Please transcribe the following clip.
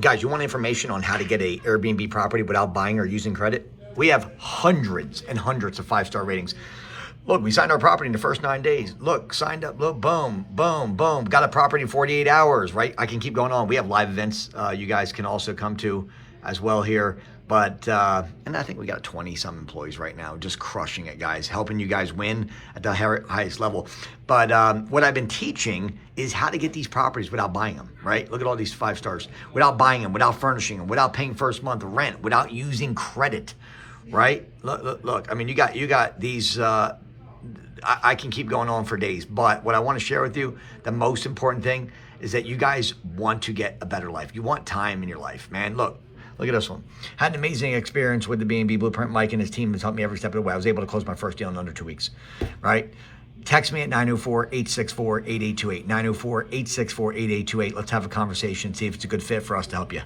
Guys, you want information on how to get a Airbnb property without buying or using credit? We have hundreds and hundreds of 5-star ratings. Look, we signed our property in the first 9 days. Look, signed up, look, boom, boom, boom. Got a property in 48 hours, right? I can keep going on. We have live events you guys can also come to as well here. But, and I think we got 20 some employees right now, just crushing it, guys, helping you guys win at the highest level. But what I've been teaching is how to get these properties without buying them, right? Look at all these 5 stars, without buying them, without furnishing them, without paying first month rent, without using credit, right? Look. I mean, you got these, I can keep going on for days, but what I want to share with you, the most important thing is that you guys want to get a better life. You want time in your life, man. Look at this one. Had an amazing experience with the B&B Blueprint. Mike and his team has helped me every step of the way. I was able to close my first deal in under 2 weeks, right? Text me at 904-864-8828. 904-864-8828. Let's have a conversation, see if it's a good fit for us to help you.